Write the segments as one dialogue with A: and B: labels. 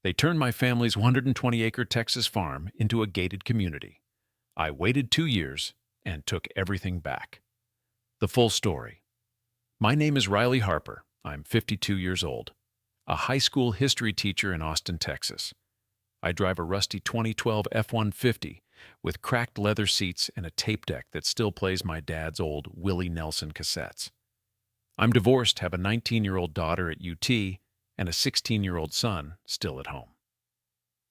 A: They turned my family's 120-acre Texas farm into a gated community. I waited 2 years and took everything back. The full story. My name is Riley Harper. I'm 52 years old, a high school history teacher in Austin, Texas. I drive a rusty 2012 F-150 with cracked leather seats and a tape deck that still plays my dad's old Willie Nelson cassettes. I'm divorced, have a 19-year-old daughter at UT, and a 16-year-old son still at home.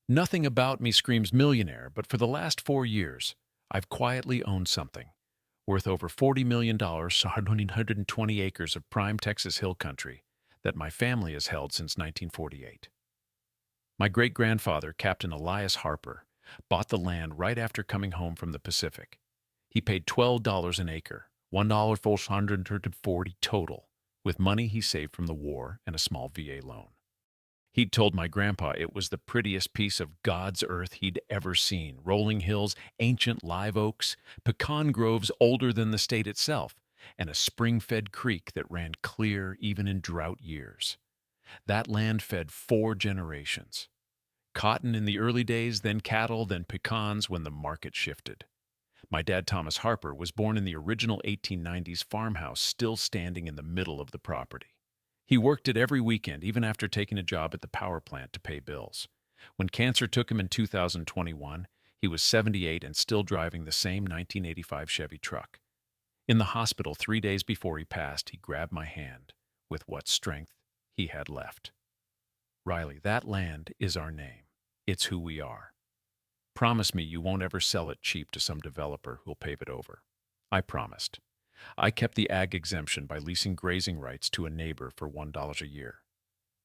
A: Nothing about me screams millionaire, but for the last 4 years, I've quietly owned something worth over $40 million, 120 acres of prime Texas hill country that my family has held since 1948. My great-grandfather, Captain Elias Harper, bought the land right after coming home from the Pacific. He paid $12 an acre, $1,440 total, with money he saved from the war and a small VA loan. He'd told my grandpa it was the prettiest piece of God's earth he'd ever seen. Rolling hills, ancient live oaks, pecan groves older than the state itself, and a spring-fed creek that ran clear even in drought years. That land fed 4 generations. Cotton in the early days, then cattle, then pecans when the market shifted. My dad, Thomas Harper, was born in the original 1890s farmhouse still standing in the middle of the property. He worked it every weekend, even after taking a job at the power plant to pay bills. When cancer took him in 2021, he was 78 and still driving the same 1985 Chevy truck. In the hospital 3 days before he passed, he grabbed my hand with what strength he had left. Riley, that land is our name. It's who we are. Promise me you won't ever sell it cheap to some developer who'll pave it over. I promised. I kept the ag exemption by leasing grazing rights to a neighbor for $1 a year.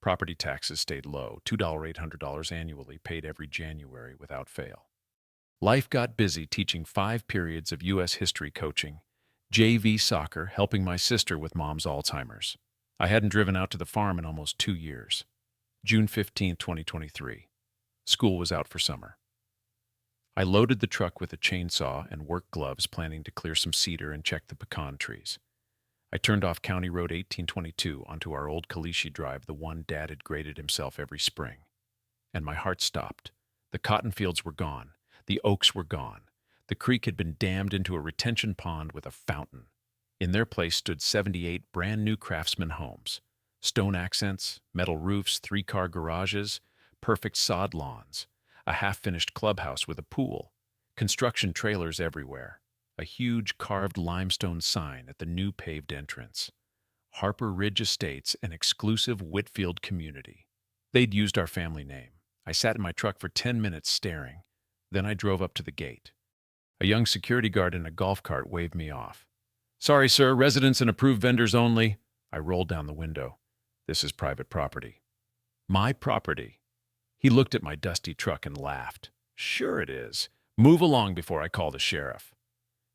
A: Property taxes stayed low, $2,800 annually, paid every January without fail. Life got busy teaching 5 periods of U.S. history coaching, JV soccer, helping my sister with mom's Alzheimer's. I hadn't driven out to the farm in almost 2 years. June 15, 2023. School was out for summer. I loaded the truck with a chainsaw and work gloves, planning to clear some cedar and check the pecan trees. I turned off County Road 1822 onto our old Kalishi Drive, the one Dad had graded himself every spring. And my heart stopped. The cotton fields were gone. The oaks were gone. The creek had been dammed into a retention pond with a fountain. In their place stood 78 brand-new craftsman homes. Stone accents, metal roofs, 3-car garages, perfect sod lawns, a half-finished clubhouse with a pool, construction trailers everywhere, a huge carved limestone sign at the new paved entrance. Harper Ridge Estates, an exclusive Whitfield community. They'd used our family name. I sat in my truck for 10 minutes staring. Then I drove up to the gate. A young security guard in a golf cart waved me off. "Sorry, sir, residents and approved vendors only." I rolled down the window. "This is private property." "My property?" He looked at my dusty truck and laughed. "Sure it is. Move along before I call the sheriff."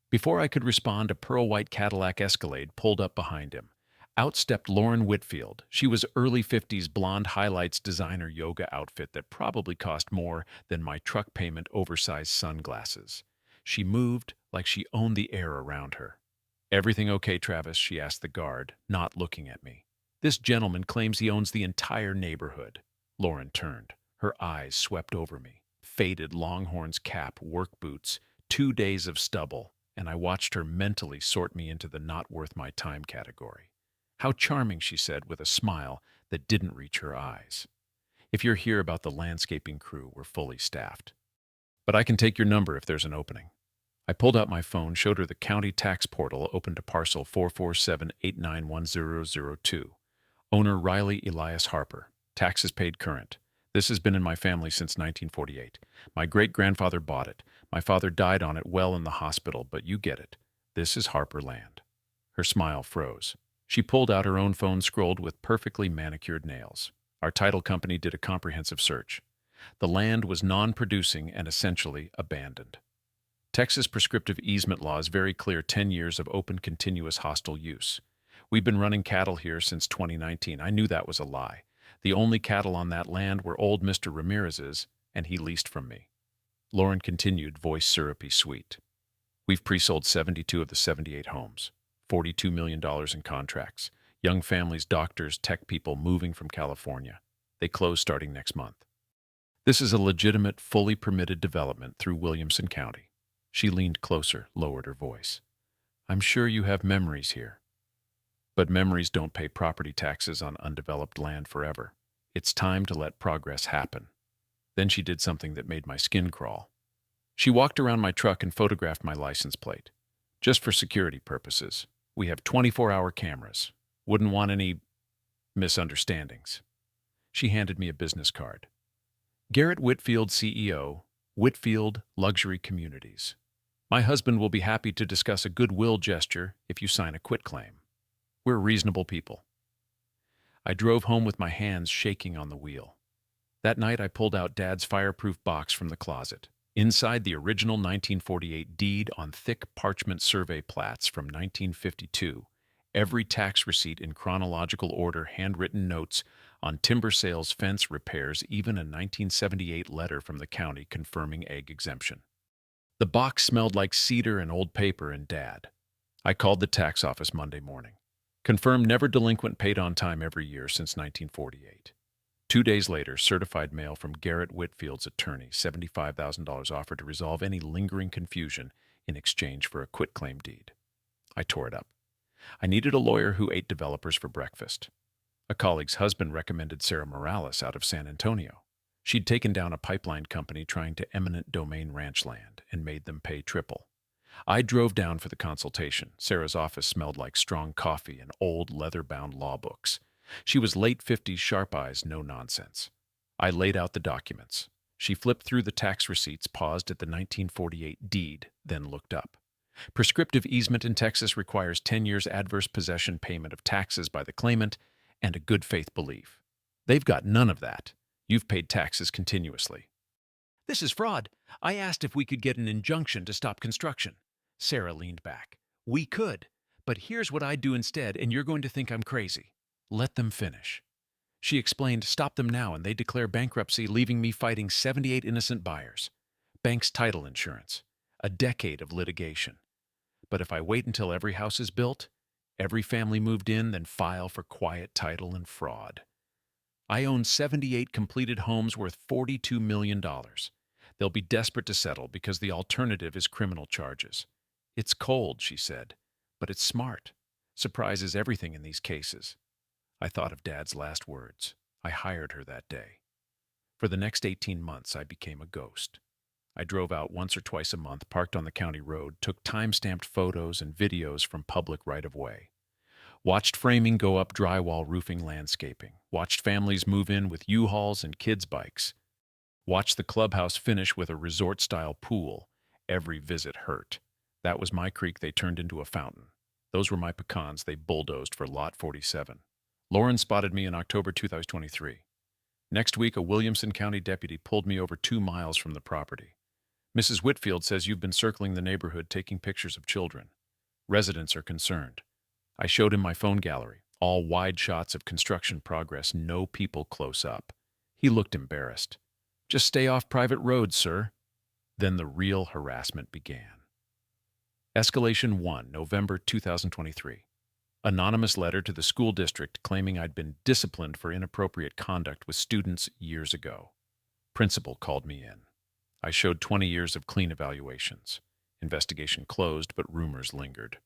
A: Before I could respond, a pearl-white Cadillac Escalade pulled up behind him. Out stepped Lauren Whitfield. She was early 50s blonde highlights designer yoga outfit that probably cost more than my truck payment oversized sunglasses. She moved like she owned the air around her. "Everything okay, Travis?" she asked the guard, not looking at me. "This gentleman claims he owns the entire neighborhood." Lauren turned. Her eyes swept over me. Faded Longhorns cap, work boots, 2 days of stubble, and I watched her mentally sort me into the not worth my time category. "How charming," she said with a smile that didn't reach her eyes. "If you're here about the landscaping crew, we're fully staffed. But I can take your number if there's an opening." I pulled out my phone, showed her the county tax portal open to parcel 447891002. Owner Riley Elias Harper. Taxes paid current. This has been in my family since 1948. My great-grandfather bought it. My father died on it well in the hospital, but you get it. This is Harper land. Her smile froze. She pulled out her own phone, scrolled with perfectly manicured nails. Our title company did a comprehensive search. The land was non-producing and essentially abandoned. Texas prescriptive easement law is very clear: 10 years of open, continuous, hostile use. We've been running cattle here since 2019. I knew that was a lie. The only cattle on that land were old Mr. Ramirez's, and he leased from me. Lauren continued, voice syrupy sweet. "We've pre-sold 72 of the 78 homes, $42 million in contracts, young families, doctors, tech people moving from California. They close starting next month. This is a legitimate, fully permitted development through Williamson County. She leaned closer, lowered her voice. I'm sure you have memories here. But memories don't pay property taxes on undeveloped land forever. It's time to let progress happen. Then she did something that made my skin crawl. She walked around my truck and photographed my license plate. Just for security purposes. We have 24-hour cameras. Wouldn't want any misunderstandings. She handed me a business card. Garrett Whitfield, CEO, Whitfield Luxury Communities. My husband will be happy to discuss a goodwill gesture if you sign a quitclaim. We're reasonable people. I drove home with my hands shaking on the wheel. That night I pulled out Dad's fireproof box from the closet. Inside the original 1948 deed on thick parchment survey plats from 1952, every tax receipt in chronological order, handwritten notes on timber sales, fence repairs, even a 1978 letter from the county confirming egg exemption. The box smelled like cedar and old paper and Dad. I called the tax office Monday morning. Confirmed never delinquent, paid on time every year since 1948. 2 days later, certified mail from Garrett Whitfield's attorney, $75,000 offered to resolve any lingering confusion in exchange for a quitclaim deed. I tore it up. I needed a lawyer who ate developers for breakfast. A colleague's husband recommended Sarah Morales out of San Antonio. She'd taken down a pipeline company trying to eminent domain ranch land and made them pay triple. I drove down for the consultation. Sarah's office smelled like strong coffee and old leather-bound law books. She was late 50s, sharp eyes, no nonsense. I laid out the documents. She flipped through the tax receipts, paused at the 1948 deed, then looked up. Prescriptive easement in Texas requires 10 years adverse possession, payment of taxes by the claimant, and a good faith belief. They've got none of that. You've paid taxes continuously. This is fraud. I asked if we could get an injunction to stop construction. Sarah leaned back. We could, but here's what I'd do instead, and you're going to think I'm crazy. Let them finish. She explained, stop them now and they declare bankruptcy, leaving me fighting 78 innocent buyers. Bank's title insurance. A decade of litigation. But if I wait until every house is built, every family moved in, then file for quiet title and fraud. I own 78 completed homes worth $42 million. They'll be desperate to settle because the alternative is criminal charges. It's cold, she said, but it's smart. Surprises everything in these cases. I thought of Dad's last words. I hired her that day. For the next 18 months, I became a ghost. I drove out once or twice a month, parked on the county road, took time-stamped photos and videos from public right-of-way. Watched framing go up, drywall, roofing, landscaping. Watched families move in with U-Hauls and kids' bikes. Watched the clubhouse finish with a resort-style pool. Every visit hurt. That was my creek they turned into a fountain. Those were my pecans they bulldozed for Lot 47. Lauren spotted me in October 2023. Next week, a Williamson County deputy pulled me over 2 miles from the property. Mrs. Whitfield says you've been circling the neighborhood taking pictures of children. Residents are concerned. I showed him my phone gallery, all wide shots of construction progress, no people close up. He looked embarrassed. Just stay off private roads, sir. Then the real harassment began. Escalation 1, November 2023. Anonymous letter to the school district claiming I'd been disciplined for inappropriate conduct with students years ago. Principal called me in. I showed 20 years of clean evaluations. Investigation closed, but rumors lingered.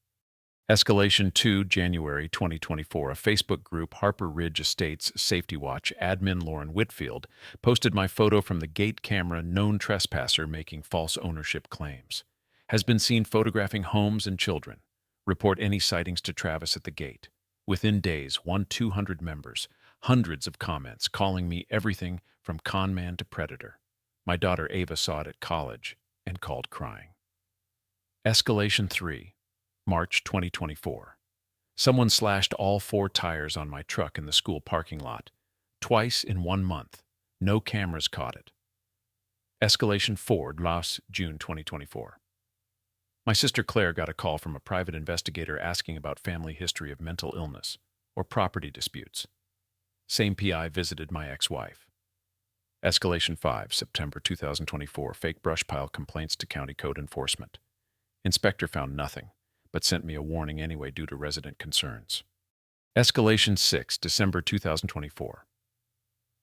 A: Escalation 2, January 2024. A Facebook group, Harper Ridge Estates Safety Watch, admin Lauren Whitfield, posted my photo from the gate camera, known trespasser making false ownership claims. Has been seen photographing homes and children. Report any sightings to Travis at the gate. Within days, 200 members, hundreds of comments calling me everything from con man to predator. My daughter Ava saw it at college and called crying. Escalation 3, March 2024. Someone slashed all 4 tires on my truck in the school parking lot. Twice in 1 month. No cameras caught it. Escalation 4, June 2024. My sister Claire got a call from a private investigator asking about family history of mental illness or property disputes. Same PI visited my ex-wife. Escalation 5, September 2024. Fake brush pile complaints to county code enforcement. Inspector found nothing, but sent me a warning anyway due to resident concerns. Escalation 6, December 2024.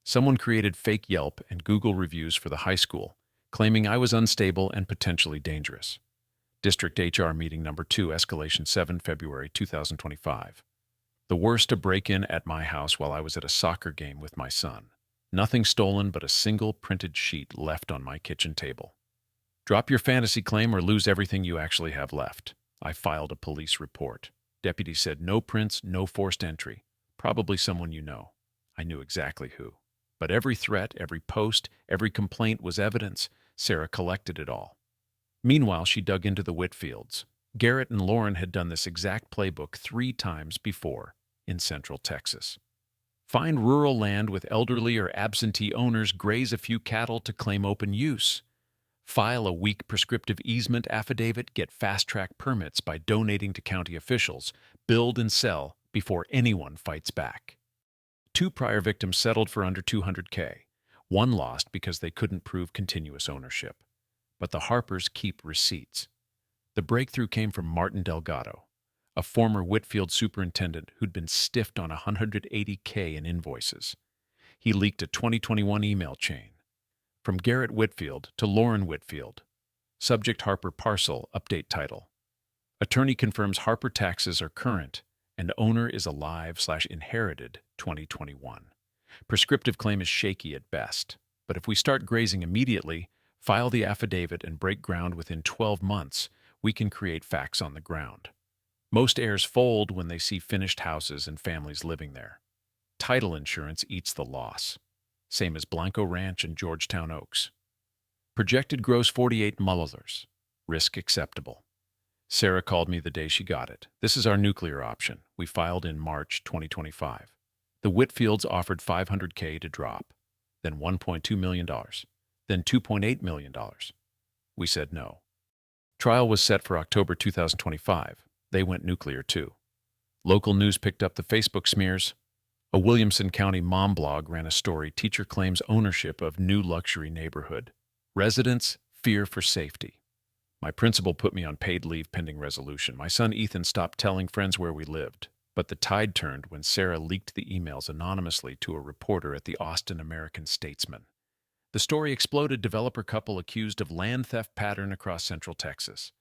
A: Someone created fake Yelp and Google reviews for the high school, claiming I was unstable and potentially dangerous. District HR Meeting Number 2, Escalation 7, February 2025. The worst to break in at my house while I was at a soccer game with my son. Nothing stolen but a single printed sheet left on my kitchen table. Drop your fantasy claim or lose everything you actually have left. I filed a police report. Deputy said no prints, no forced entry. Probably someone you know. I knew exactly who. But every threat, every post, every complaint was evidence. Sarah collected it all. Meanwhile, she dug into the Whitfields. Garrett and Lauren had done this exact playbook 3 times before in Central Texas. Find rural land with elderly or absentee owners, graze a few cattle to claim open use. File a weak prescriptive easement affidavit, get fast-track permits by donating to county officials, build and sell before anyone fights back. 2 prior victims settled for under $200K. 1 lost because they couldn't prove continuous ownership. But the Harpers keep receipts. The breakthrough came from Martin Delgado, a former Whitfield superintendent who'd been stiffed on $180K in invoices. He leaked a 2021 email chain. From Garrett Whitfield to Lauren Whitfield. Subject Harper parcel, update title. Attorney confirms Harper taxes are current and owner is alive/inherited 2021. Prescriptive claim is shaky at best, but if we start grazing immediately, file the affidavit and break ground within 12 months, we can create facts on the ground. Most heirs fold when they see finished houses and families living there. Title insurance eats the loss. Same as Blanco Ranch and Georgetown Oaks. Projected gross 48 mullers. Risk acceptable. Sarah called me the day she got it. This is our nuclear option. We filed in March 2025. The Whitfields offered $500K to drop, then $1.2 million, then $2.8 million. We said no. Trial was set for October 2025. They went nuclear too. Local news picked up the Facebook smears. A Williamson County mom blog ran a story. Teacher claims ownership of new luxury neighborhood. Residents fear for safety. My principal put me on paid leave pending resolution. My son Ethan stopped telling friends where we lived. But the tide turned when Sarah leaked the emails anonymously to a reporter at the Austin American-Statesman. The story exploded. Developer couple accused of land theft pattern across Central Texas.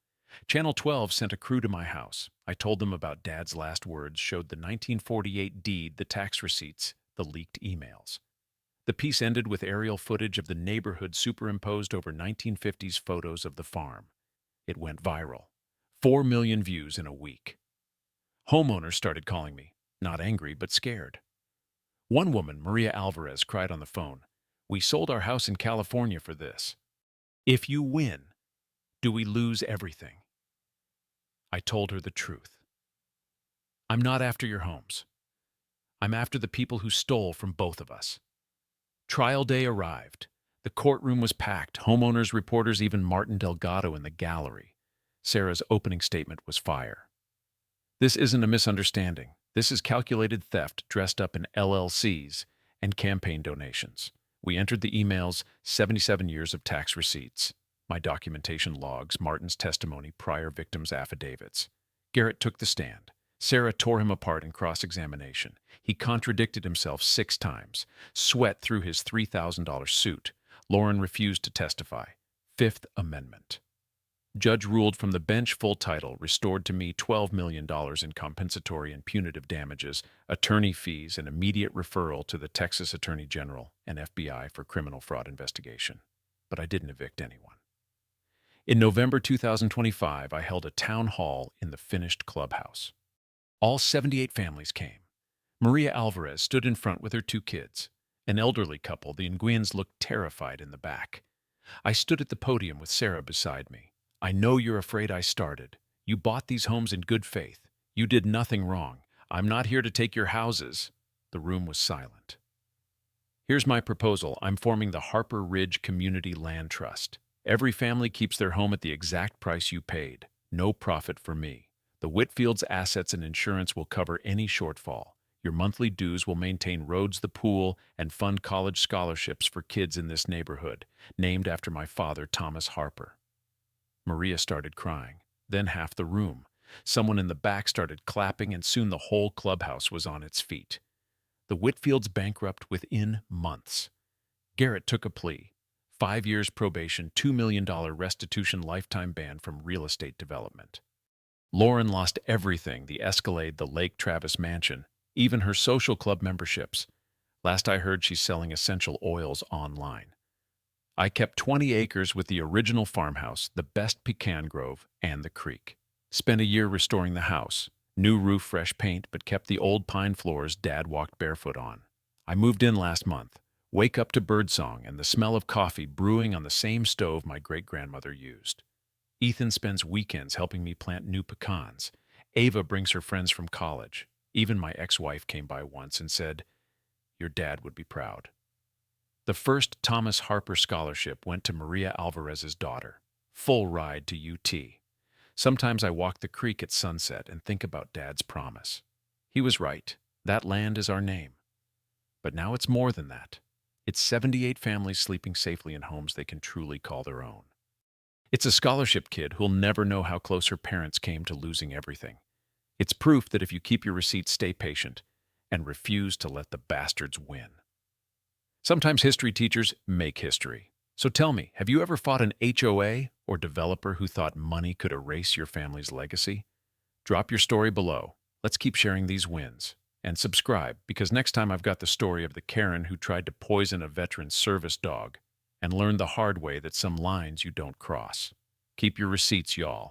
A: Channel 12 sent a crew to my house. I told them about Dad's last words, showed the 1948 deed, the tax receipts, the leaked emails. The piece ended with aerial footage of the neighborhood superimposed over 1950s photos of the farm. It went viral. 4 million views in a week. Homeowners started calling me, not angry, but scared. One woman, Maria Alvarez, cried on the phone, "We sold our house in California for this. If you win, do we lose everything?" I told her the truth. I'm not after your homes. I'm after the people who stole from both of us. Trial day arrived. The courtroom was packed, homeowners, reporters, even Martin Delgado in the gallery. Sarah's opening statement was fire. This isn't a misunderstanding. This is calculated theft dressed up in LLCs and campaign donations. We entered the emails, 77 years of tax receipts, my documentation logs, Martin's testimony, prior victims' affidavits. Garrett took the stand. Sarah tore him apart in cross-examination. He contradicted himself 6 times, sweat through his $3,000 suit. Lauren refused to testify. Fifth Amendment. Judge ruled from the bench. Full title, restored to me $12 million in compensatory and punitive damages, attorney fees, and immediate referral to the Texas Attorney General and FBI for criminal fraud investigation. But I didn't evict anyone. In November 2025, I held a town hall in the finished clubhouse. All 78 families came. Maria Alvarez stood in front with her 2 kids. An elderly couple, the Nguyen's, looked terrified in the back. I stood at the podium with Sarah beside me. I know you're afraid I started. You bought these homes in good faith. You did nothing wrong. I'm not here to take your houses. The room was silent. Here's my proposal. I'm forming the Harper Ridge Community Land Trust. Every family keeps their home at the exact price you paid. No profit for me. The Whitfield's assets and insurance will cover any shortfall. Your monthly dues will maintain roads, the pool, and fund college scholarships for kids in this neighborhood, named after my father, Thomas Harper. Maria started crying, then half the room. Someone in the back started clapping, and soon the whole clubhouse was on its feet. The Whitfields bankrupt within months. Garrett took a plea. 5 years probation, $2 million restitution lifetime ban from real estate development. Lauren lost everything, the Escalade, the Lake Travis mansion, even her social club memberships. Last I heard, she's selling essential oils online. I kept 20 acres with the original farmhouse, the best pecan grove, and the creek. Spent a year restoring the house. New roof, fresh paint, but kept the old pine floors Dad walked barefoot on. I moved in last month. Wake up to birdsong and the smell of coffee brewing on the same stove my great-grandmother used. Ethan spends weekends helping me plant new pecans. Ava brings her friends from college. Even my ex-wife came by once and said, "Your dad would be proud." The first Thomas Harper Scholarship went to Maria Alvarez's daughter. Full ride to UT. Sometimes I walk the creek at sunset and think about Dad's promise. He was right. That land is our name. But now it's more than that. It's 78 families sleeping safely in homes they can truly call their own. It's a scholarship kid who'll never know how close her parents came to losing everything. It's proof that if you keep your receipts, stay patient, and refuse to let the bastards win. Sometimes history teachers make history. So tell me, have you ever fought an HOA or developer who thought money could erase your family's legacy? Drop your story below. Let's keep sharing these wins. And subscribe, because next time I've got the story of the Karen who tried to poison a veteran service dog and learned the hard way that some lines you don't cross. Keep your receipts, y'all.